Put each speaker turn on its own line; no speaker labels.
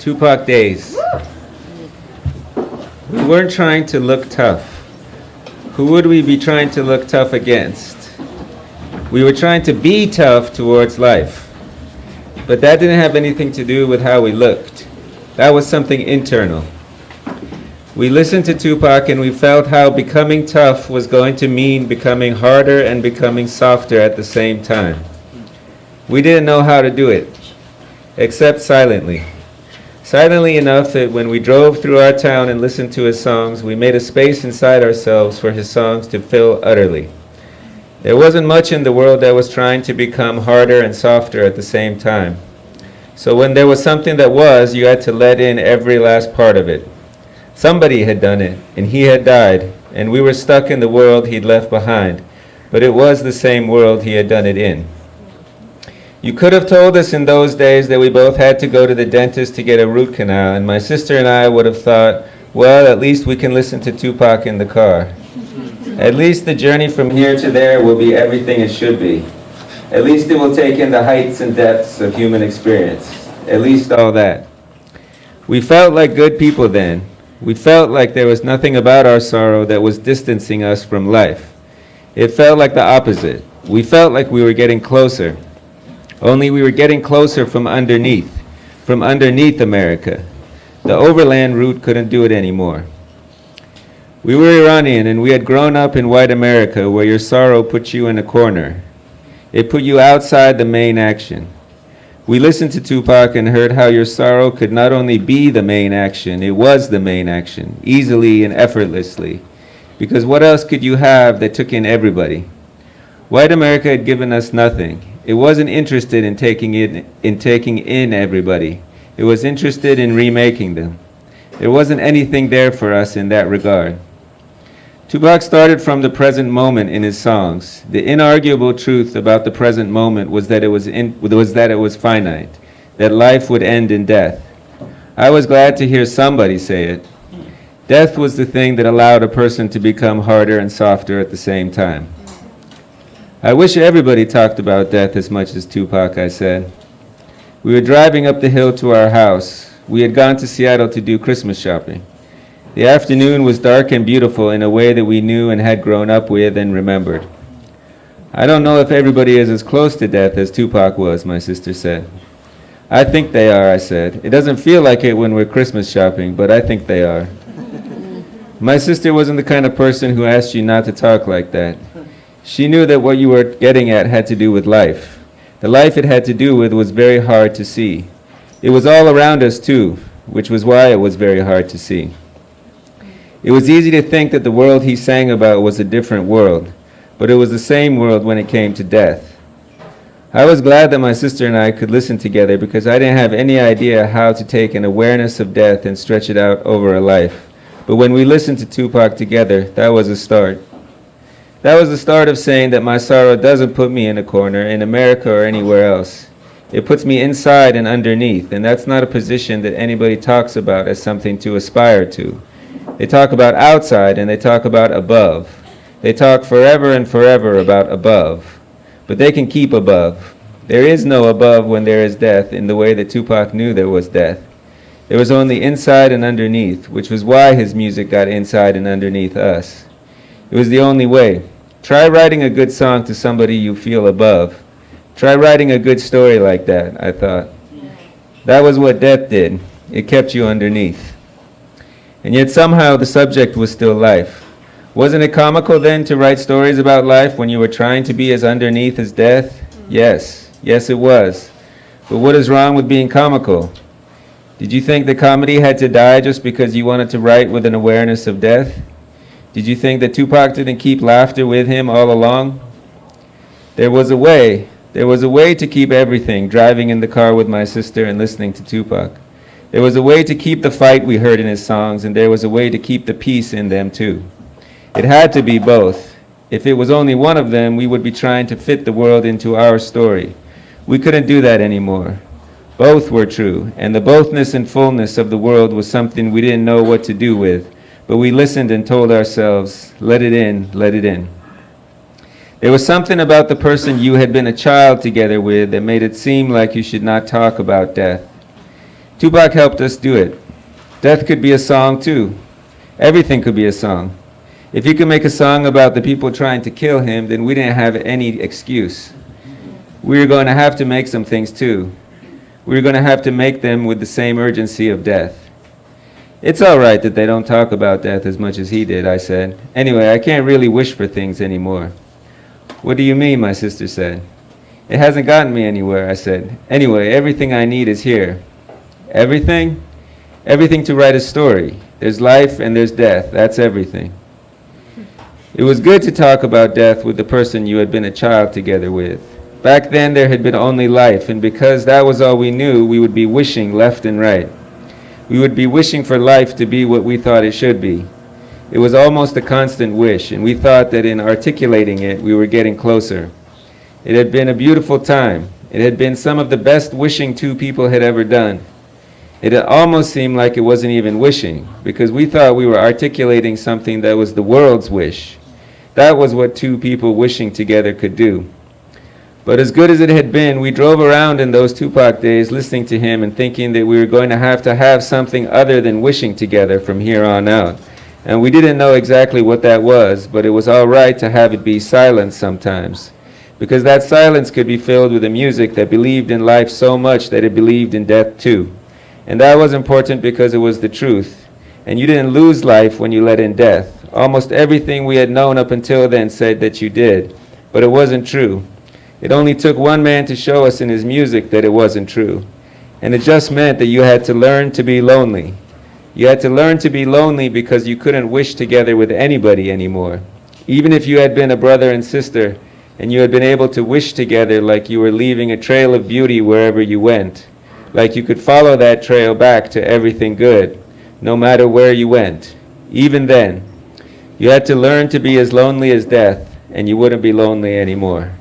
Tupac days. We weren't trying to look tough. Who would we be trying to look tough against? We were trying to be tough towards life. But that didn't have anything to do with how we looked. That was something internal. We listened to Tupac and we felt how becoming tough was going to mean becoming harder and becoming softer at the same time. We didn't know how to do it, except silently. Silently enough that when we drove through our town and listened to his songs, we made a space inside ourselves for his songs to fill utterly. There wasn't much in the world that was trying to become harder and softer at the same time. So when there was something that was, you had to let in every last part of it. Somebody had done it, and he had died, and we were stuck in the world he'd left behind, but it was the same world he had done it in. You could have told us in those days that we both had to go to the dentist to get a root canal, and my sister and I would have thought, well, at least we can listen to Tupac in the car. At least the journey from here to there will be everything it should be. At least it will take in the heights and depths of human experience. At least all that. We felt like good people then. We felt like there was nothing about our sorrow that was distancing us from life. It felt like the opposite. We felt like we were getting closer. Only we were getting closer from underneath America. The overland route couldn't do it anymore. We were Iranian and we had grown up in white America where your sorrow put you in a corner. It put you outside the main action. We listened to Tupac and heard how your sorrow could not only be the main action, it was the main action, easily and effortlessly. Because what else could you have that took in everybody? White America had given us nothing. It wasn't interested in taking in everybody. It was interested in remaking them. There wasn't anything there for us in that regard. Tupac started from the present moment in his songs. The inarguable truth about the present moment was that it was finite, that life would end in death. I was glad to hear somebody say it. Death was the thing that allowed a person to become harder and softer at the same time. I wish everybody talked about death as much as Tupac, I said. We were driving up the hill to our house. We had gone to Seattle to do Christmas shopping. The afternoon was dark and beautiful in a way that we knew and had grown up with and remembered. I don't know if everybody is as close to death as Tupac was, my sister said. I think they are, I said. It doesn't feel like it when we're Christmas shopping, but I think they are. My sister wasn't the kind of person who asked you not to talk like that. She knew that what you were getting at had to do with life. The life it had to do with was very hard to see. It was all around us too, which was why it was very hard to see. It was easy to think that the world he sang about was a different world, but it was the same world when it came to death. I was glad that my sister and I could listen together because I didn't have any idea how to take an awareness of death and stretch it out over a life. But when we listened to Tupac together, that was a start. That was the start of saying that my sorrow doesn't put me in a corner in America or anywhere else. It puts me inside and underneath, and that's not a position that anybody talks about as something to aspire to. They talk about outside and they talk about above. They talk forever and forever about above. But they can keep above. There is no above when there is death in the way that Tupac knew there was death. There was only inside and underneath, which was why his music got inside and underneath us. It was the only way. Try writing a good song to somebody you feel above. Try writing a good story like that, I thought. That was what death did. It kept you underneath. And yet somehow the subject was still life. Wasn't it comical then to write stories about life when you were trying to be as underneath as death? Yes it was. But what is wrong with being comical? Did you think the comedy had to die just because you wanted to write with an awareness of death? Did you think that Tupac didn't keep laughter with him all along? There was a way to keep everything, driving in the car with my sister and listening to Tupac. There was a way to keep the fight we heard in his songs, and there was a way to keep the peace in them too. It had to be both. If it was only one of them, we would be trying to fit the world into our story. We couldn't do that anymore. Both were true, and the bothness and fullness of the world was something we didn't know what to do with. But we listened and told ourselves, let it in, let it in. There was something about the person you had been a child together with that made it seem like you should not talk about death. Tupac helped us do it. Death could be a song too. Everything could be a song. If he could make a song about the people trying to kill him, then we didn't have any excuse. We were going to have to make some things too. We were going to have to make them with the same urgency of death. It's all right that they don't talk about death as much as he did, I said. Anyway, I can't really wish for things anymore. What do you mean, my sister said. It hasn't gotten me anywhere, I said. Anyway, everything I need is here. Everything? Everything to write a story. There's life and there's death. That's everything. It was good to talk about death with the person you had been a child together with. Back then there had been only life, and because that was all we knew, we would be wishing left and right. We would be wishing for life to be what we thought it should be. It was almost a constant wish, and we thought that in articulating it, we were getting closer. It had been a beautiful time. It had been some of the best wishing two people had ever done. It almost seemed like it wasn't even wishing, because we thought we were articulating something that was the world's wish. That was what two people wishing together could do. But as good as it had been, we drove around in those Tupac days listening to him and thinking that we were going to have something other than wishing together from here on out. And we didn't know exactly what that was, but it was all right to have it be silence sometimes, because that silence could be filled with a music that believed in life so much that it believed in death too. And that was important because it was the truth. And you didn't lose life when you let in death. Almost everything we had known up until then said that you did, but it wasn't true. It only took one man to show us in his music that it wasn't true. And it just meant that you had to learn to be lonely. You had to learn to be lonely because you couldn't wish together with anybody anymore. Even if you had been a brother and sister, and you had been able to wish together like you were leaving a trail of beauty wherever you went, like you could follow that trail back to everything good, no matter where you went. Even then, you had to learn to be as lonely as death, and you wouldn't be lonely anymore.